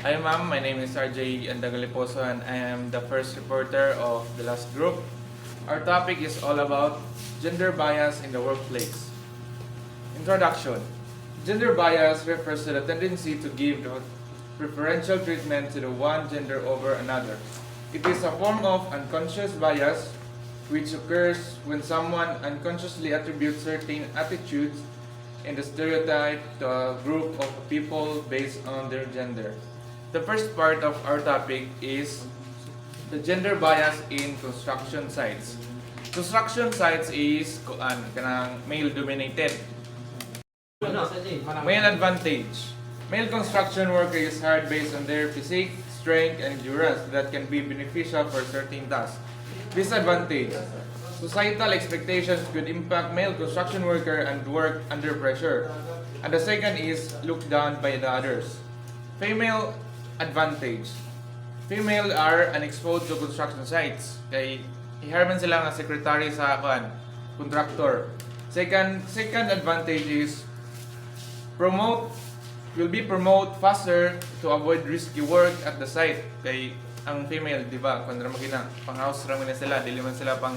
Hi ma'am, my name is RJ Andagaliposo and I am the first reporter of the last group. Our topic is all about gender bias in the workplace. Introduction. Gender bias refers to the tendency to give the preferential treatment to the one gender over another. It is a form of unconscious bias which occurs when someone unconsciously attributes certain attitudes and the stereotype to a group of people based on their gender. The first part of our topic is the gender bias in construction sites. Construction sites is kanang male dominated. Male advantage. Male construction worker is hired based on their physique, strength, and endurance that can be beneficial for certain tasks. Disadvantage. Societal expectations could impact male construction worker and work under pressure. And the second is looked down by the others. Female advantage. Female are unexposed to construction sites. Kay i-hire sila nga secretary sa contractor. Second advantage is will be promote faster to avoid risky work at the site. Kay ang female, di ba, kung magina pang house ramen na sila, dili man sila pang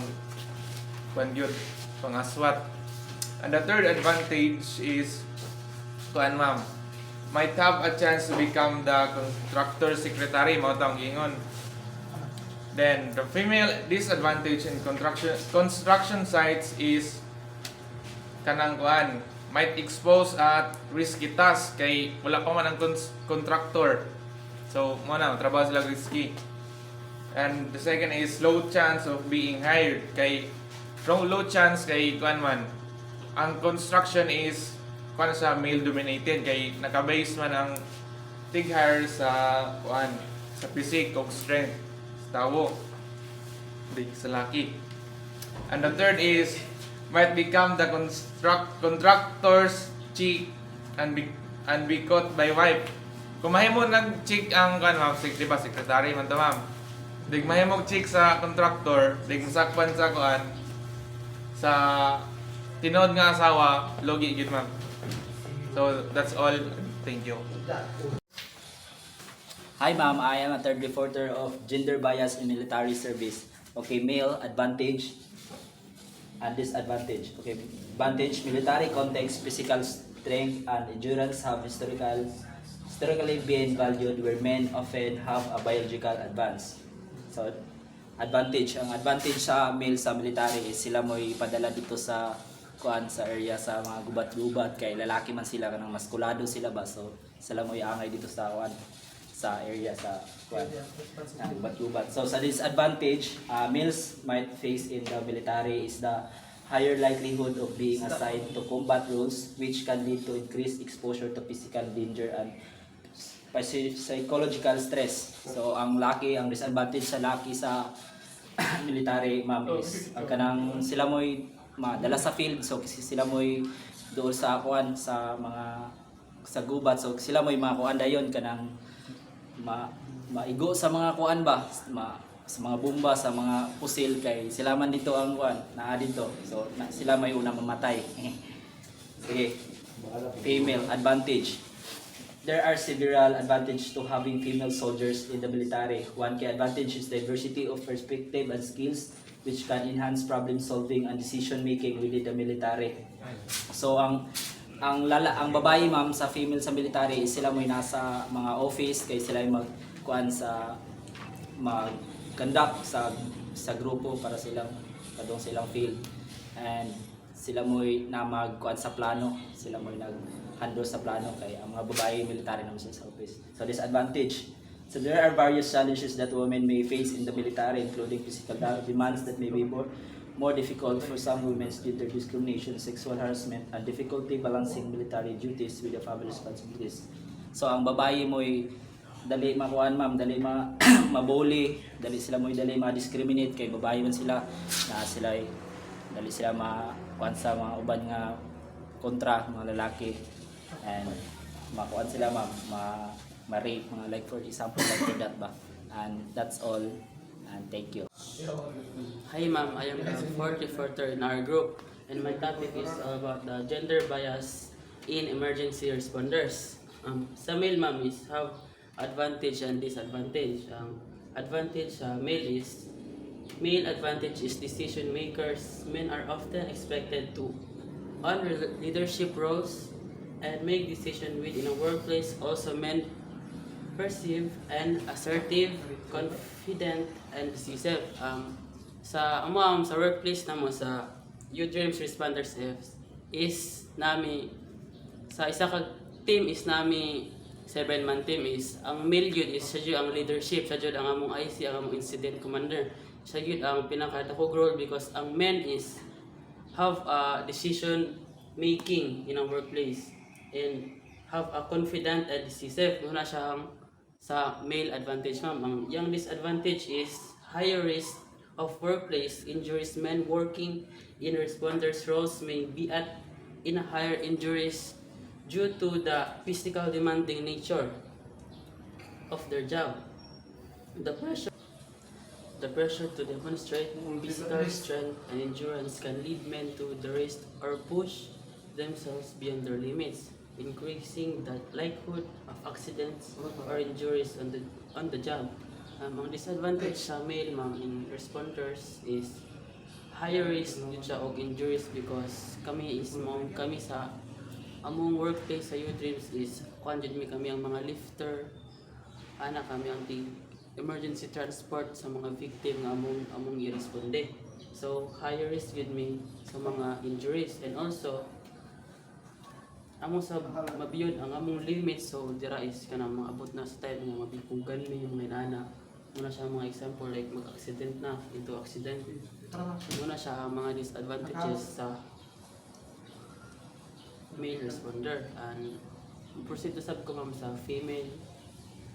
pang aswat. And the third advantage is ma'am, might have a chance to become the contractor secretary mo tawag ingon. Then the female disadvantage in construction sites is kanang might expose at risky task kay wala pa man ang contractor. So mo na trabaho sila risky. And the second is low chance of being hired kay low chance kay man ang construction is sa male dominated kay naka-base man ang tig hire sa sa physique o strength sa tawo sa laki. And the third is might become the contractor's chick and be caught by wife. Kung mahimo nag-chick ang ma'am, di ba secretary man to ma'am. Dig mahimog chick sa contractor, dig sakpan sa sa tinod nga asawa, logi gid ma'am. So that's all. Thank you. Hi ma'am, I am a third reporter of gender bias in military service. Okay, male advantage and disadvantage. Okay, advantage, military context, physical strength and endurance have historically been valued where men often have a biological advance. So, advantage, ang advantage sa male sa military is sila mo ipadala dito sa sa area sa mga gubat-gubat kay lalaki man sila kanang maskulado sila ba, so sila mo iangay dito sa sa area sa gubat-gubat. So sa disadvantage, males might face in the military is the higher likelihood of being assigned to combat roles which can lead to increased exposure to physical danger and psychological stress. So ang disadvantage sa laki sa military ma'am is ang kanang sila mo'y madala sa field, so sila mo'y doon sa sa mga sa gubat, so sila mo'y makuan dayon kanang maigo sa mga ba sa mga bomba, sa mga pusil kay sila man dito ang naa dito, so sila may unang mamatay. Sige, female advantage. There are several advantages to having female soldiers in the military. One key advantage is diversity of perspective and skills which can enhance problem solving and decision making within the military. So ang babae ma'am sa female sa military is sila mo'y nasa mga office kay sila ay mag-conduct sa grupo para silang field, and sila mo'y na sa plano, sila mo'y nag-handle sa plano kay ang mga babae military naman sila sa office. So disadvantage. So there are various challenges that women may face in the military, including physical demands that may be more difficult for some women due to discrimination, sexual harassment, and difficulty balancing military duties with the family responsibilities. So ang babae mo'y dali ma'am, dali mabuli, dali ma-discriminate kay babae man sila na dali sila sa mga uban nga kontra mga lalaki, and makuan sila ma'am ma-rape mga like for example like that ba. And that's all, and thank you. Hi ma'am, I am the fourth reporter in our group and my topic is about the gender bias in emergency responders. Sa male ma'am is have advantage and disadvantage. Ang advantage sa male advantage is decision makers. Men are often expected to on leadership roles and make decisions within a workplace. Also, men perceive and assertive, confident, and decisive. Sa workplace namo sa Youth Dreams Responders is nami sa isa ka team is nami 7-man team is ang male yun is siya yun ang leadership, siya yun ang among IC, ang among incident commander. Siya yun ang pinakadakog role because ang men is have a decision making in a workplace and have a confident and decisive. Muna siya ang sa male advantage ma'am. Ang yung disadvantage is higher risk of workplace injuries. Men working in responders roles may be at in a higher injuries due to the physical demanding nature of their job. The pressure to demonstrate physical strength and endurance can lead men to the risk or push themselves beyond their limits, increasing the likelihood of accidents or injuries on the job. Ang disadvantage sa male ma'am in responders is higher risk dito siya og injuries because kami sa among workplace sa Youth Dreams is kami ang mga lifter, kami ang emergency transport sa mga victim nga among i-responde. So higher risk yun mi sa mga injuries and also among sa mabiyod ang among limits. So dira is kanang maabot na sa time nga mabikugan mi yung mga inana. Muna siya mga example like mag-accident na into accident. Muna siya mga disadvantages sa male responder and proceed to sab ko ma'am sa female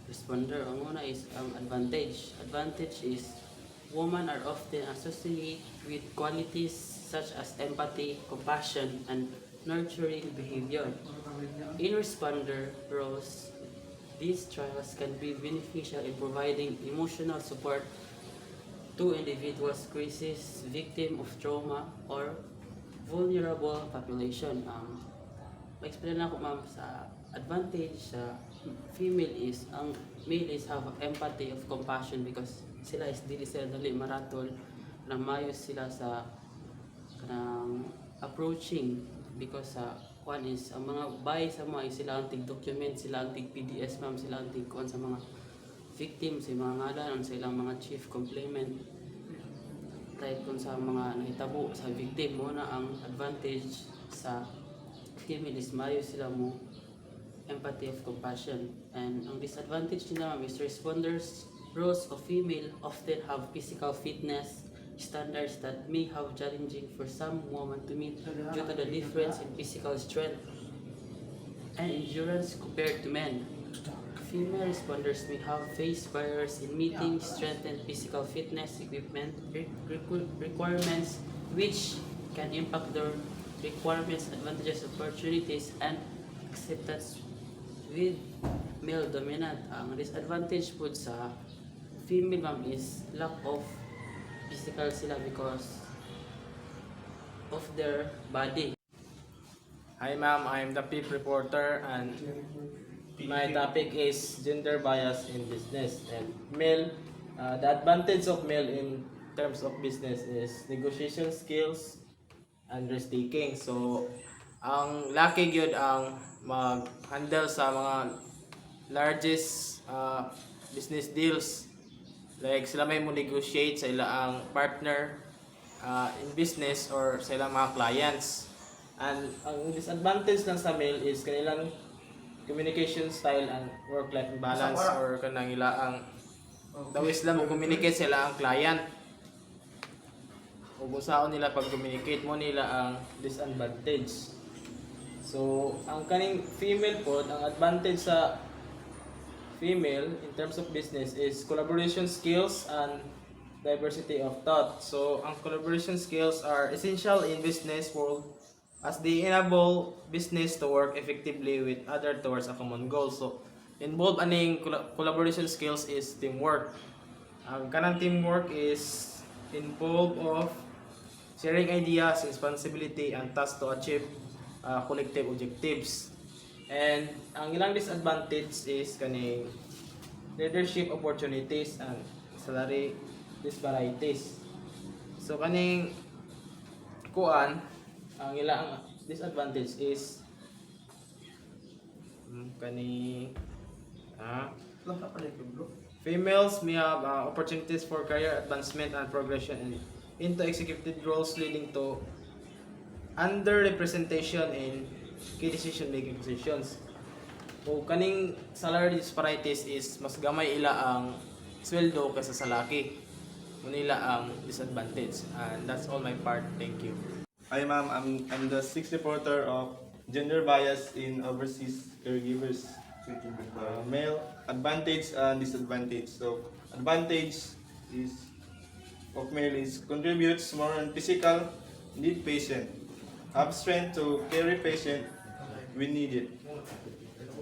responder. Ang una is ang advantage. Advantage is women are often associated with qualities such as empathy, compassion, and nurturing behavior. In responder roles, these trials can be beneficial in providing emotional support to individuals, crisis, victim of trauma, or vulnerable population. Ma-explain ako ma'am sa advantage sa female is ang male is have empathy of compassion because sila is dili sila dali maratol na mayos sila sa kanang approaching because sa one is ang mga bay sa mga sila ang tig-document, sila ang tig-PDS ma'am, sila ang tig-kuan sa mga victims, sa mga ngalan, sa ilang mga chief complainant type kung sa mga nahitabo sa victim. Muna ang advantage sa female is mayo sila mo empathy of compassion. And ang disadvantage nila ma'am is responders roles of female often have physical fitness standards that may have challenging for some women to meet due to the difference in physical strength and endurance compared to men. Female responders may have faced barriers in meeting strength and physical fitness equipment requirements which can impact their requirements, advantages, opportunities, and acceptance with male dominant. Ang disadvantage po sa female ma'am is lack of physical sila because of their body. Hi ma'am, I'm the PIP reporter and my topic is gender bias in business and male. The advantage of male in terms of business is negotiation skills and risk taking. So, ang laki gyud ang mag-handle sa mga largest business deals. Like sila may mo negotiate sa ilang partner in business or sa ilang mga clients. And ang disadvantage lang sa male is kanilang communication style and work-life balance or kanang ilaang dawis lang mo communicate sa ilang client. O kung saan nila pag-communicate mo nila ang disadvantage. So, ang kaning female po, ang advantage sa female in terms of business is collaboration skills and diversity of thought. So, ang collaboration skills are essential in business world as they enable business to work effectively with other towards a common goal. So, involved aning collaboration skills is teamwork. Ang kanang teamwork is involved of sharing ideas, responsibility, and tasks to achieve collective objectives. And ang ilang disadvantage is kaning leadership opportunities and salary disparities. So kaning kuan ang ilang disadvantage is kani females may have opportunities for career advancement and progression into executive roles, leading to underrepresentation in key decision making positions. O kaning salary disparities is mas gamay ila ang sweldo kaysa sa laki. Nila ang disadvantage. And that's all my part. Thank you. Hi ma'am, I'm the sixth reporter of gender bias in overseas caregivers. Male advantage and disadvantage. So advantage is of male is contributes more on physical need patient, have strength to carry patient when needed.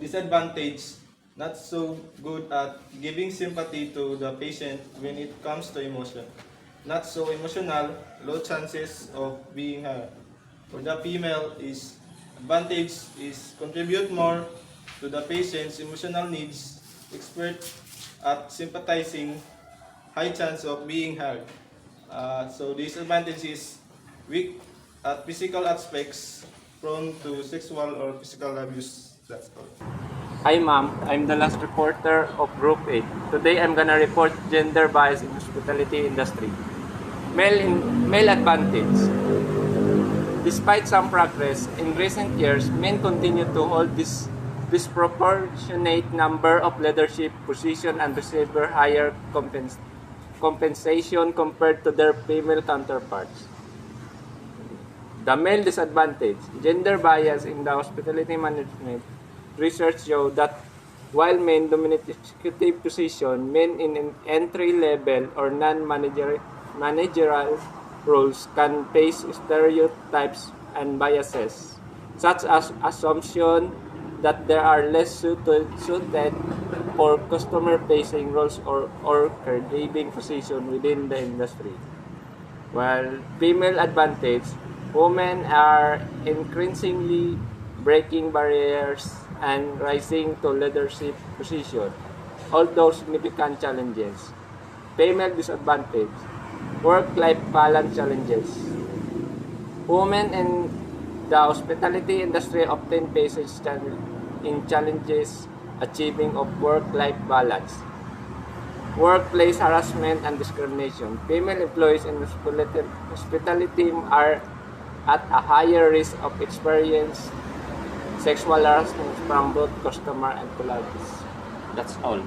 Disadvantage, not so good at giving sympathy to the patient when it comes to emotion. Not so emotional, low chances of being hurt. For the female is advantage is contribute more to the patient's emotional needs, expert at sympathizing, high chance of being hurt. So disadvantage is weak at physical aspects, prone to sexual or physical abuse. That's all. Hi ma'am, I'm the last reporter of Group 8. Today I'm gonna report gender bias in hospitality industry. Male advantage. Despite some progress, in recent years, men continue to hold this disproportionate number of leadership positions and receive higher compensation compared to their female counterparts. The male disadvantage. Gender bias in the hospitality management. Research show that while men dominate executive position, men in entry-level or non-managerial roles can face stereotypes and biases, such as assumption that they are less suited for customer-facing roles or caregiving position within the industry. While female advantage, women are increasingly breaking barriers and rising to leadership position, although significant challenges. Female disadvantage, work-life balance challenges. Women in the hospitality industry often face challenges achieving of work-life balance. Workplace harassment and discrimination. Female employees in hospitality are at a higher risk of experience sexual harassment from both customer and collaborators. That's all.